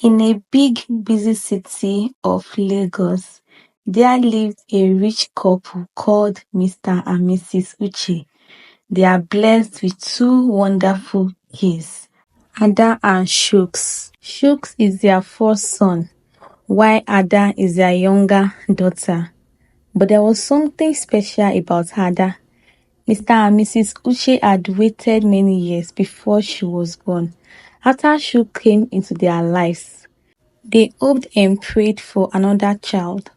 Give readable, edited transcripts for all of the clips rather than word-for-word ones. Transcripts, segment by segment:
In a big, busy city of Lagos, there lived a rich couple called Mr. and Mrs. Uche. They are blessed with two wonderful kids, Ada and Shooks. Shooks is their first son, while Ada is their younger daughter. But there was something special about Ada. Mr. and Mrs. Uche had waited many years before she was born. After Shook came into their lives, they hoped and prayed for another child.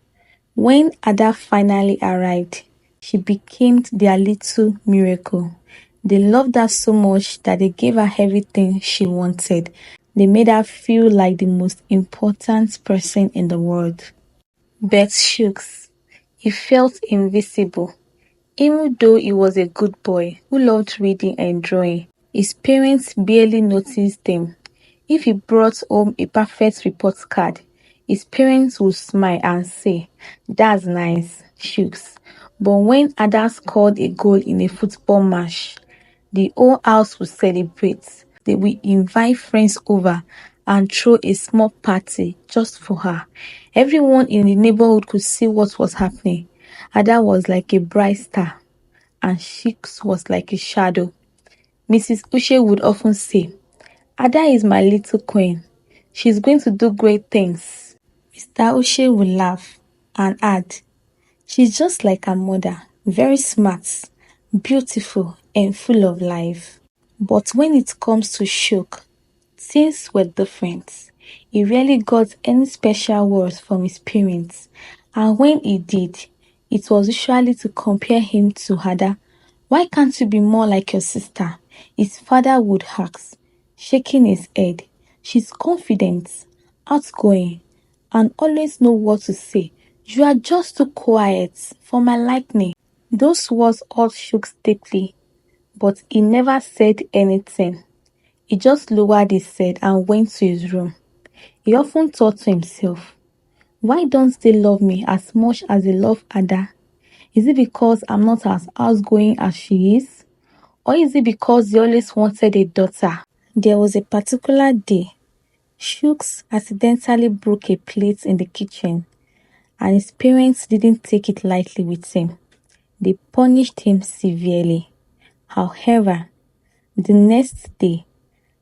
When Ada finally arrived, she became their little miracle. They loved her so much that they gave her everything she wanted. They made her feel like the most important person in the world. But Shooks, he felt invisible. Even though he was a good boy who loved reading and drawing, his parents barely noticed him. If he brought home a perfect report card, his parents would smile and say, "That's nice, Shooks." But when Ada scored a goal in a football match, the whole house would celebrate. They would invite friends over and throw a small party just for her. Everyone in the neighborhood could see what was happening. Ada was like a bright star, and Shooks was like a shadow. Mrs. Uche would often say, "Ada is my little queen. She's going to do great things." Mr. Uche would laugh and add, "She's just like her mother, very smart, beautiful, and full of life." But when it comes to Shook, things were different. He rarely got any special words from his parents, and when he did, it was usually to compare him to Ada. "Why can't you be more like your sister?" his father would ask, shaking his head. "She's confident, outgoing, and always know what to say. You are just too quiet for my liking." Those words hurt Shook deeply, but he never said anything. He just lowered his head and went to his room. He often thought to himself, "Why don't they love me as much as they love Ada? Is it because I'm not as outgoing as she is? Or is it because they always wanted a daughter?" There was a particular day, Shooks accidentally broke a plate in the kitchen, and his parents didn't take it lightly with him. They punished him severely. However, the next day,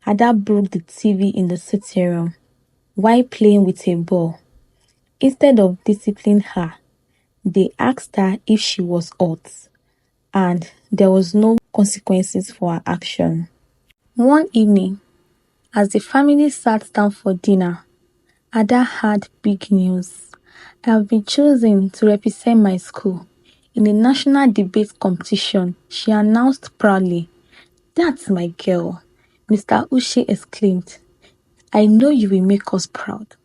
Ada broke the TV in the sitting room while playing with a ball. Instead of disciplining her, they asked her if she was hurt, and there was no consequences for her action. One evening, as the family sat down for dinner, Ada had big news. "I have been chosen to represent my school in a national debate competition," she announced proudly. "That's my girl," Mr. Uche exclaimed. "I know you will make us proud."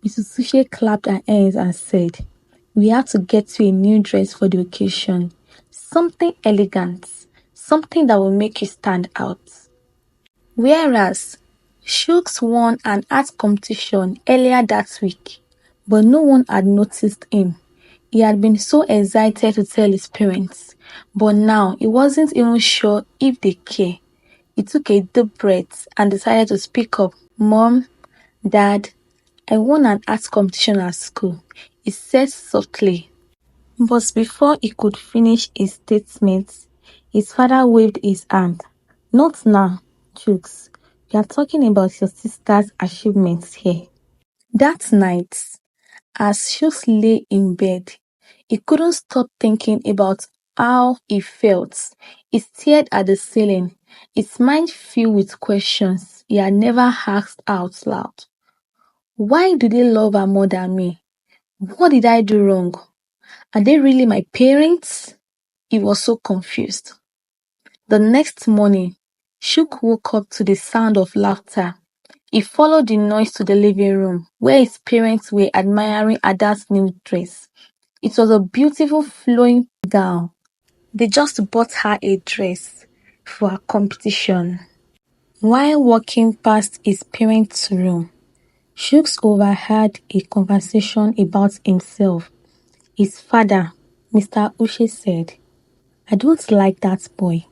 Mrs. Uche clapped her hands and said, "We have to get you a new dress for the occasion. Something elegant, something that will make you stand out." Whereas Shooks won an art competition earlier that week, but no one had noticed him. He had been so excited to tell his parents, but now he wasn't even sure if they care. He took a deep breath and decided to speak up. "Mom, Dad, I won an art competition at school," he said softly. But before he could finish his statement, his father waved his hand. "Not now, Chooks. We are talking about your sister's achievements here." That night, as Chooks lay in bed, he couldn't stop thinking about how he felt. He stared at the ceiling, his mind filled with questions he had never asked out loud. Why do they love her more than me? What did I do wrong? Are they really my parents? He was so confused. The next morning, Shook woke up to the sound of laughter. He followed the noise to the living room, where his parents were admiring Ada's new dress. It was a beautiful flowing gown. They just bought her a dress for a competition. While walking past his parents' room, Shooks overheard a conversation about himself. His father, Mr. Uche, said, "I don't like that boy.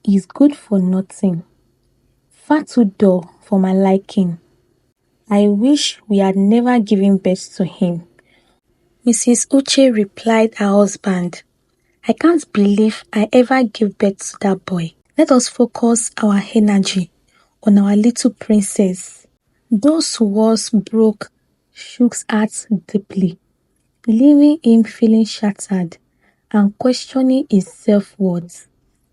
He's good for nothing. Far too dull for my liking." I wish we had never given birth to him. Mrs. Uche replied her husband, I can't believe I ever gave birth to that boy. Let us focus our energy on our little princess. Those words broke Shook's heart deeply, leaving him feeling shattered and questioning his self-worth.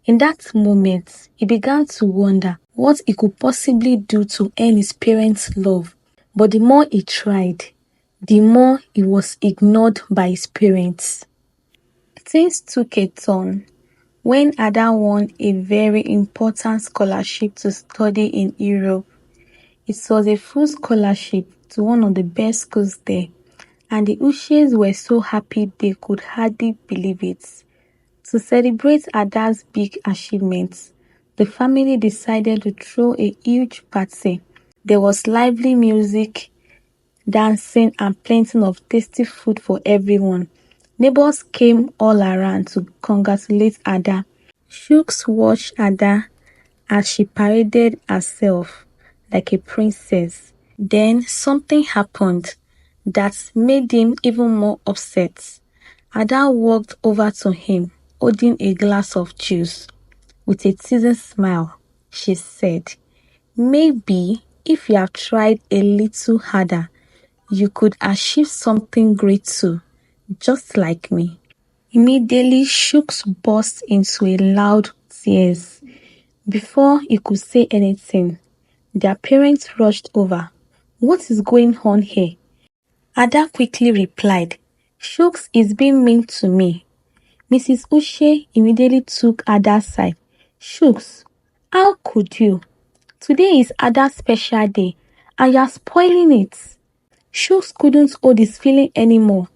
In that moment, he began to wonder what he could possibly do to earn his parents' love. But the more he tried, the more he was ignored by his parents. Things took a turn when Ada won a very important scholarship to study in Europe. It was a full scholarship to one of the best schools there, and the Uches were so happy they could hardly believe it. To celebrate Ada's big achievements, the family decided to throw a huge party. There was lively music, dancing, and plenty of tasty food for everyone. Neighbors came all around to congratulate Ada. Shooks watched Ada as she paraded herself like a princess. Then something happened that made him even more upset. Ada walked over to him, holding a glass of juice. With a teasing smile, she said, maybe if you have tried a little harder, you could achieve something great too, just like me. Immediately, Shooks burst into a loud tears. Before he could say anything, their parents rushed over. What is going on here? Ada quickly replied, Shooks is being mean to me. Mrs. Uche immediately took Ada's side. Shooks, how could you? Today is Ada's special day and you are spoiling it. Shooks couldn't hold his feeling anymore.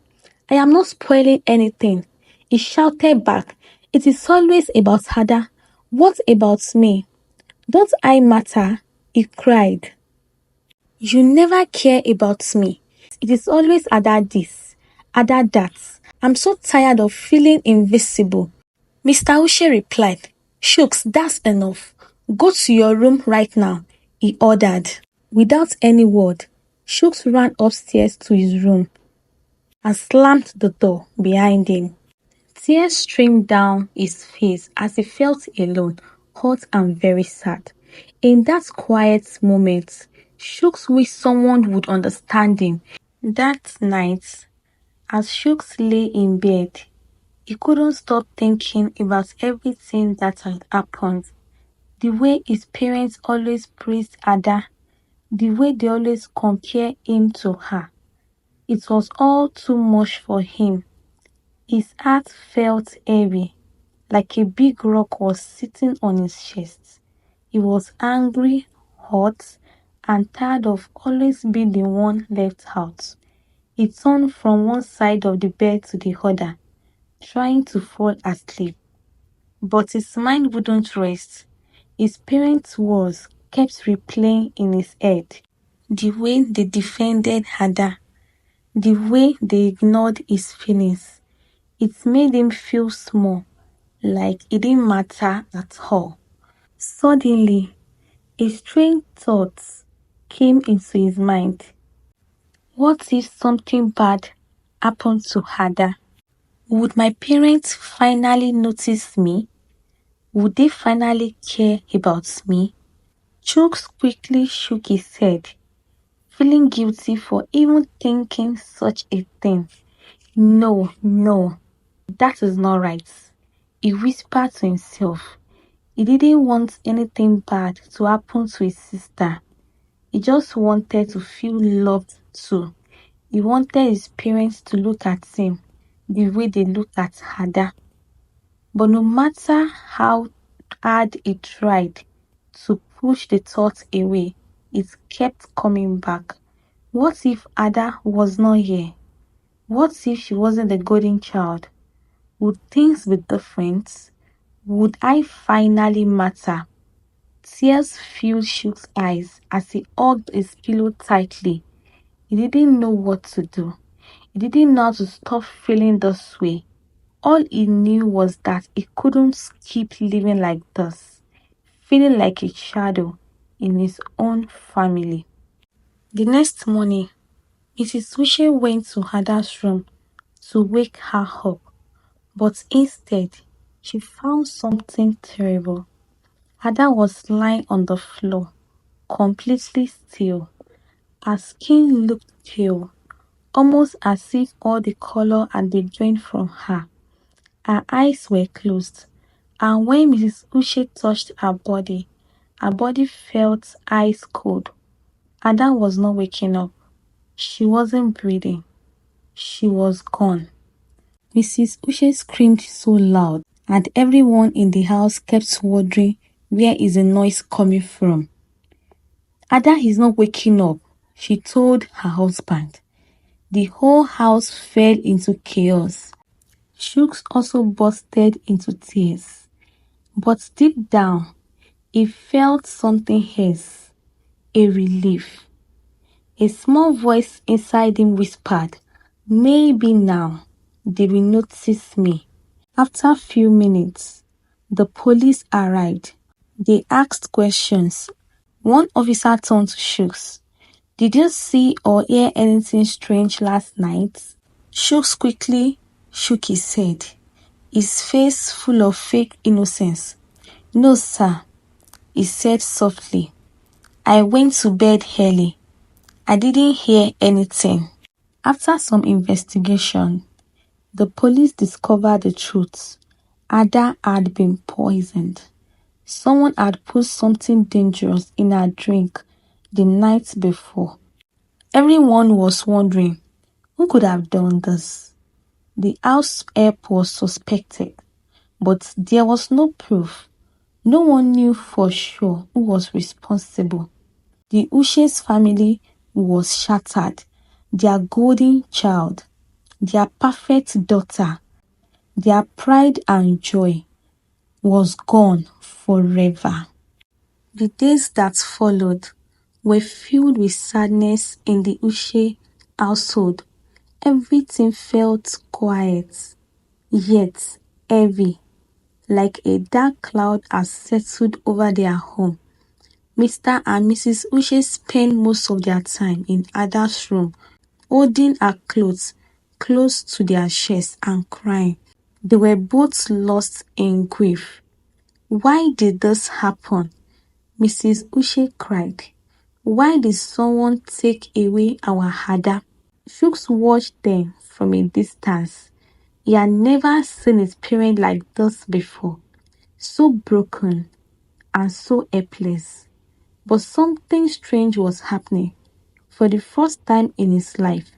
I am not spoiling anything. He shouted back. It is always about Ada. What about me? Don't I matter? He cried. You never care about me. It is always Ada this, Ada that. I'm so tired of feeling invisible. Mr. Uche replied, Shooks, that's enough. Go to your room right now, he ordered. Without any word, Shooks ran upstairs to his room and slammed the door behind him. Tears streamed down his face as he felt alone, hot and very sad. In that quiet moment, Shooks wished someone would understand him. That night, as Shooks lay in bed, he couldn't stop thinking about everything that had happened. The way his parents always praised Ada, the way they always compare him to her. It was all too much for him. His heart felt heavy, like a big rock was sitting on his chest. He was angry, hot, and tired of always being the one left out. He turned from one side of the bed to the other, trying to fall asleep. But his mind wouldn't rest. His parents' words kept replaying in his head. The way they defended Ada, the way they ignored his feelings. It made him feel small, like it didn't matter at all. Suddenly, a strange thought came into his mind. What if something bad happened to Ada? Would my parents finally notice me? Would they finally care about me? Chooks quickly shook his head, feeling guilty for even thinking such a thing. No, no, that is not right. He whispered to himself. He didn't want anything bad to happen to his sister. He just wanted to feel loved too. He wanted his parents to look at him the way they look at Ada. But no matter how hard he tried to push the thought away, it kept coming back. What if Ada was not here? What if she wasn't the golden child? Would things be different? Would I finally matter? Tears filled Shook's eyes as he hugged his pillow tightly. He didn't know what to do. He didn't know how to stop feeling this way. All he knew was that he couldn't keep living like this, feeling like a shadow in his own family. The next morning, Mrs. Uche went to Ada's room to wake her up, but instead, she found something terrible. Ada was lying on the floor, completely still. Her skin looked pale, almost as if all the color had been drained from her. Her eyes were closed, and when Mrs. Uche touched her body felt ice cold. Ada was not waking up. She wasn't breathing. She was gone. Mrs. Uche screamed so loud, and everyone in the house kept wondering where is the noise coming from. Ada is not waking up, she told her husband. The whole house fell into chaos. Shooks also bursted into tears. But deep down, he felt something else, a relief. A small voice inside him whispered, "Maybe now they will notice me." After a few minutes, the police arrived. They asked questions. One officer turned to Shooks. "Did you see or hear anything strange last night?" Shooks quickly shook his head, his face full of fake innocence. "No, sir," he said softly. "I went to bed early. I didn't hear anything." After some investigation, the police discovered the truth. Ada had been poisoned. Someone had put something dangerous in her drink the night before. Everyone was wondering who could have done this. The house help was suspected, but there was no proof. No one knew for sure who was responsible. The Uche's family was shattered. Their golden child, their perfect daughter, their pride and joy was gone forever. The days that followed were filled with sadness in the Uche household. Everything felt quiet, yet heavy, like a dark cloud had settled over their home. Mr. and Mrs. Uche spent most of their time in Ada's room, holding her clothes close to their chests and crying. They were both lost in grief. "Why did this happen?" Mrs. Uche cried. "Why did someone take away our Ada?" Fuchs watched them from a distance. He had never seen his parent like this before, so broken and so helpless. But something strange was happening. For the first time in his life,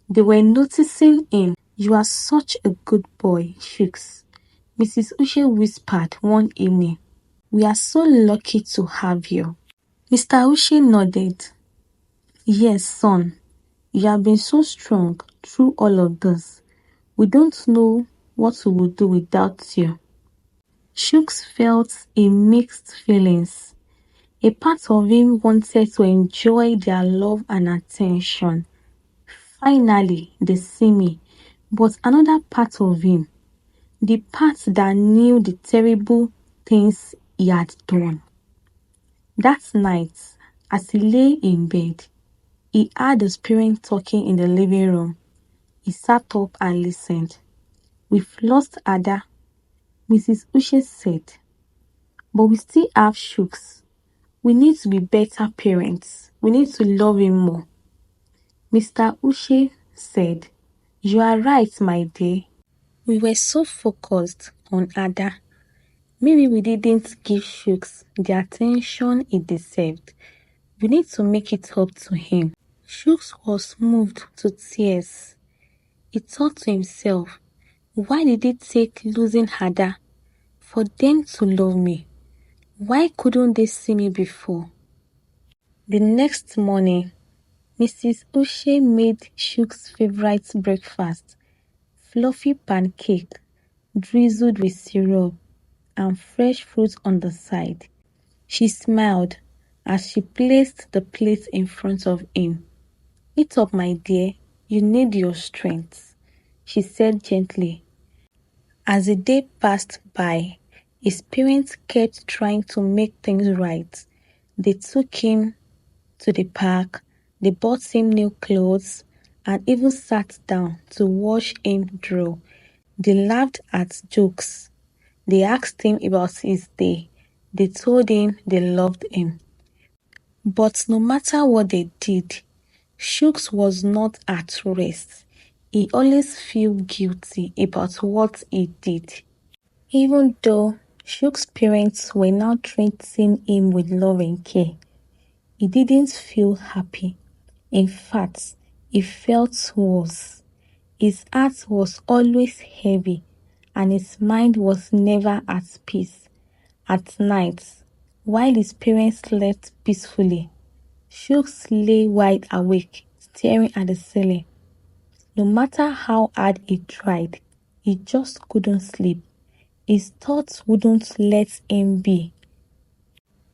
they were noticing him. "You are such a good boy, Fuchs," Mrs. Uche whispered one evening. "We are so lucky to have you." Mr. Uche nodded. "Yes, son. You have been so strong through all of this. We don't know what we would do without you." Shooks felt a mixed feelings. A part of him wanted to enjoy their love and attention. Finally, they see me. But another part of him, the part that knew the terrible things he had done. That night, as he lay in bed, he heard his parents talking in the living room. He sat up and listened. "We've lost Ada," Mrs. Uche said, "but we still have Shooks. We need to be better parents. We need to love him more." Mr. Uche said, "You are right, my dear. We were so focused on Ada. Maybe we didn't give Shooks the attention he deserved. We need to make it up to him." Shooks was moved to tears. He thought to himself, why did it take losing Ada for them to love me? Why couldn't they see me before? The next morning, Mrs. Uche made Shooks' favorite breakfast, fluffy pancake drizzled with syrup and fresh fruit on the side. She smiled as she placed the plate in front of him. "Eat up, my dear. You need your strength," she said gently. As the day passed by, his parents kept trying to make things right. They took him to the park, They bought him new clothes and even sat down to watch him draw. They laughed at jokes. They asked him about his day. They told him they loved him. But no matter what they did, Shooks was not at rest. He always felt guilty about what he did. Even though Shooks' parents were now treating him with love and care, he didn't feel happy. In fact, he felt worse. His heart was always heavy and his mind was never at peace. At night, while his parents slept peacefully, Shooks lay wide awake, staring at the ceiling. No matter how hard he tried, he just couldn't sleep. His thoughts wouldn't let him be.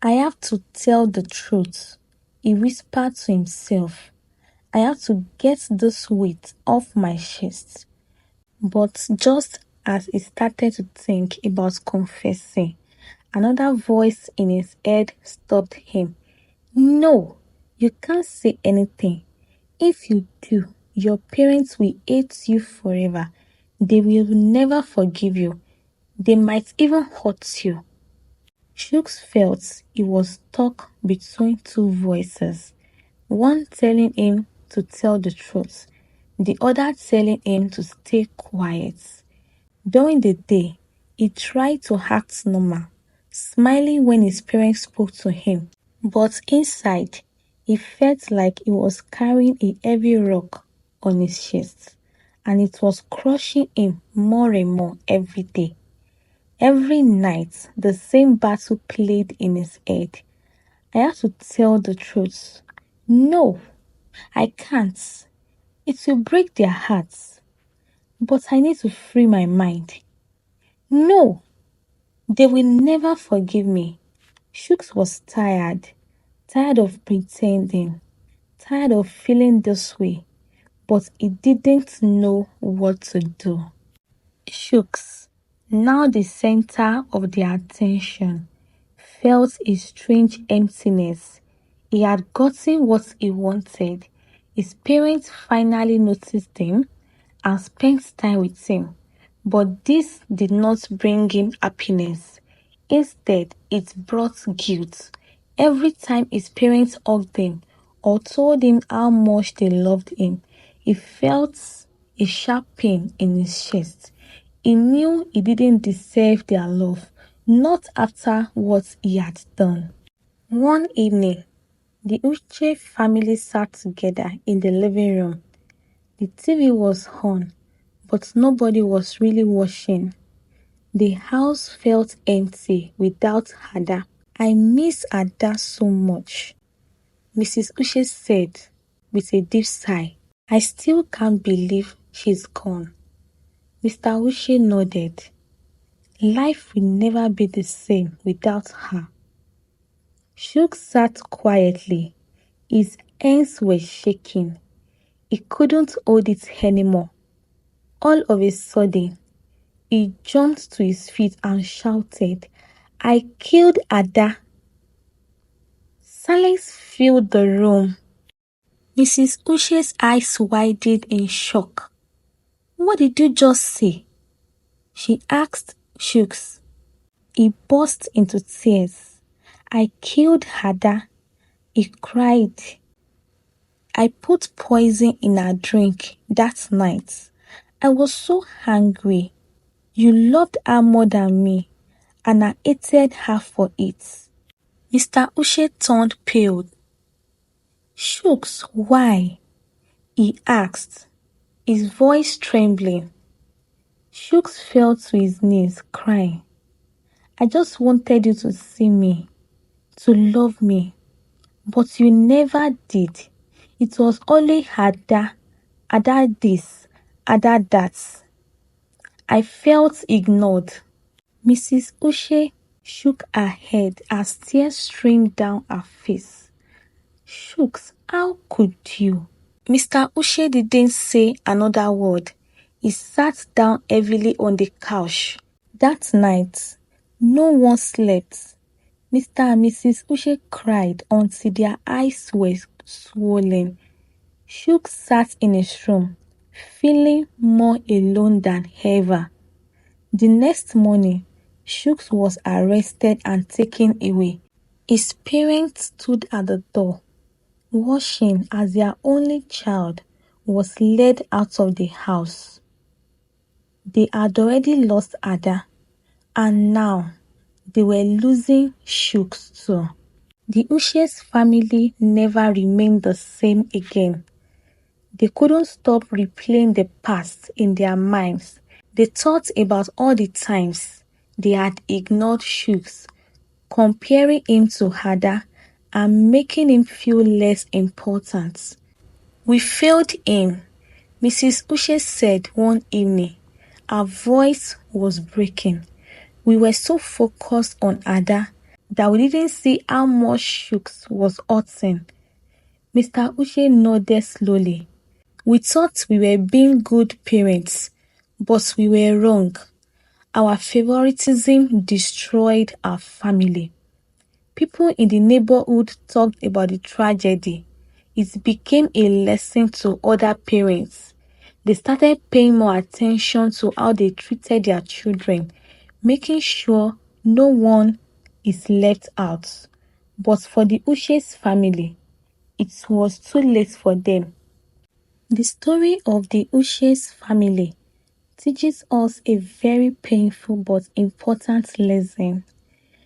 I have to tell the truth, he whispered to himself. I have to get this weight off my chest. But just as he started to think about confessing, another voice in his head stopped him. No, you can't say anything. If you do, your parents will hate you forever. They will never forgive you. They might even hurt you. Shooks felt he was stuck between two voices, one telling him to tell the truth, the other telling him to stay quiet. During the day, he tried to act normal, smiling when his parents spoke to him. But inside, he felt like he was carrying a heavy rock on his chest, and it was crushing him more and more every day. Every night, the same battle played in his head. I have to tell the truth. No, I can't. It will break their hearts. But I need to free my mind. No, they will never forgive me. Shooks was tired of pretending, tired of feeling this way, but he didn't know what to do. Shooks, now the center of their attention, felt a strange emptiness. He had gotten what he wanted. His parents finally noticed him and spent time with him. But this did not bring him happiness. Instead, it brought guilt. Every time his parents hugged him or told him how much they loved him, he felt a sharp pain in his chest. He knew he didn't deserve their love, not after what he had done. One evening, the Uche family sat together in the living room. The TV was on, but nobody was really watching. The house felt empty without Ada. I miss Ada so much, Mrs. Uche said with a deep sigh. I still can't believe she's gone. Mr. Uche nodded. Life will never be the same without her. Shuk sat quietly. His hands were shaking. He couldn't hold it anymore. All of a sudden, he jumped to his feet and shouted, I killed Ada. Silence filled the room. Mrs. Uche's eyes widened in shock. What did you just say? She asked Shooks. He burst into tears. I killed Ada. He cried. I put poison in her drink that night. I was so hungry. You loved her more than me, and I hated her for it. Mr. Uche turned pale. Shooks, why? He asked, his voice trembling. Shooks fell to his knees, crying. I just wanted you to see me, to love me, but you never did. It was only Ada this, Ada that. I felt ignored. Mrs. Uche shook her head as tears streamed down her face. Shooks, how could you? Mr. Uche didn't say another word. He sat down heavily on the couch. That night, no one slept. Mr. and Mrs. Uche cried until their eyes were swollen. Shook sat in his room, feeling more alone than ever. The next morning, Shooks was arrested and taken away. His parents stood at the door, watching as their only child was led out of the house. They had already lost Ada, and now they were losing Shooks too. The Uches family never remained the same again. They couldn't stop replaying the past in their minds. They thought about all the times they had ignored Shooks, comparing him to Ada and making him feel less important. "We failed him," Mrs. Uche said one evening. Her voice was breaking. "We were so focused on Ada that we didn't see how much Shooks was hurting." Mr. Uche nodded slowly. "We thought we were being good parents, but we were wrong. Our favoritism destroyed our family." People in the neighborhood talked about the tragedy. It became a lesson to other parents. They started paying more attention to how they treated their children, making sure no one is left out. But for the Uche's family, it was too late for them. The story of the Uche's family teaches us a very painful but important lesson.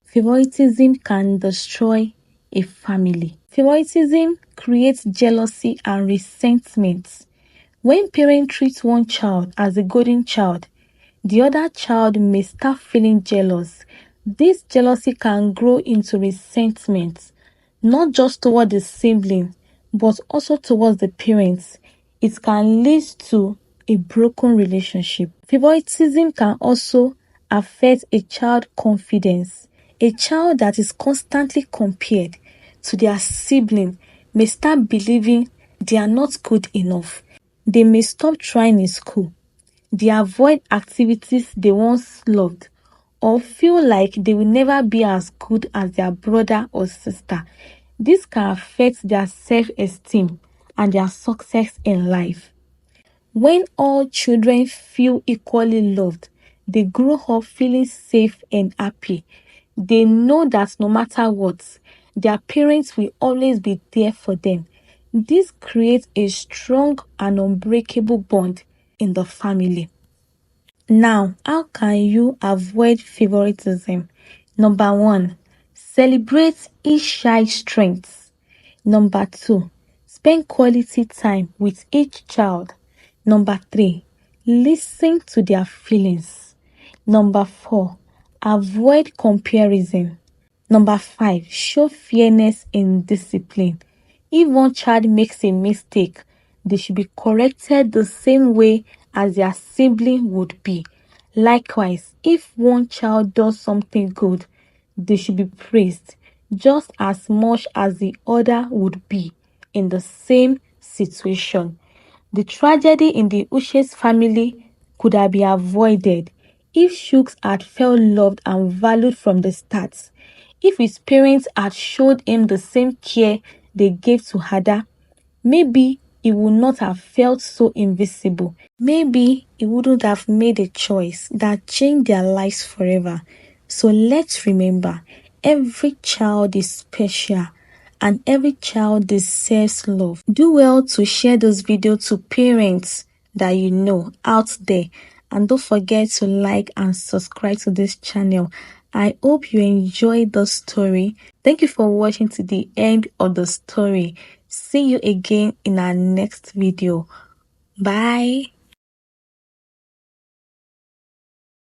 Favoritism can destroy a family. Favoritism creates jealousy and resentment. When parents treat one child as a golden child, the other child may start feeling jealous. This jealousy can grow into resentment, not just toward the sibling, but also towards the parents. It can lead to a broken relationship. Favoritism can also affect a child's confidence. A child that is constantly compared to their sibling may start believing they are not good enough. They may stop trying in school. They avoid activities they once loved, or feel like they will never be as good as their brother or sister. This can affect their self-esteem and their success in life. When all children feel equally loved, they grow up feeling safe and happy. They know that no matter what, their parents will always be there for them. This creates a strong and unbreakable bond in the family. Now, how can you avoid favoritism? Number 1, celebrate each child's strengths. Number 2, spend quality time with each child. Number 3, listen to their feelings. Number 4, avoid comparison. Number 5, show fairness in discipline. If one child makes a mistake, they should be corrected the same way as their sibling would be. Likewise, if one child does something good, they should be praised just as much as the other would be in the same situation. The tragedy in the Uche's family could have been avoided if Shooks had felt loved and valued from the start. If his parents had showed him the same care they gave to Ada, maybe he would not have felt so invisible. Maybe he wouldn't have made a choice that changed their lives forever. So let's remember, every child is special and every child deserves love. Do well to share this video to parents that you know out there, and don't forget to like and subscribe to this channel. I hope you enjoyed the story. Thank you for watching to the end of the story. See you again in our next video. Bye.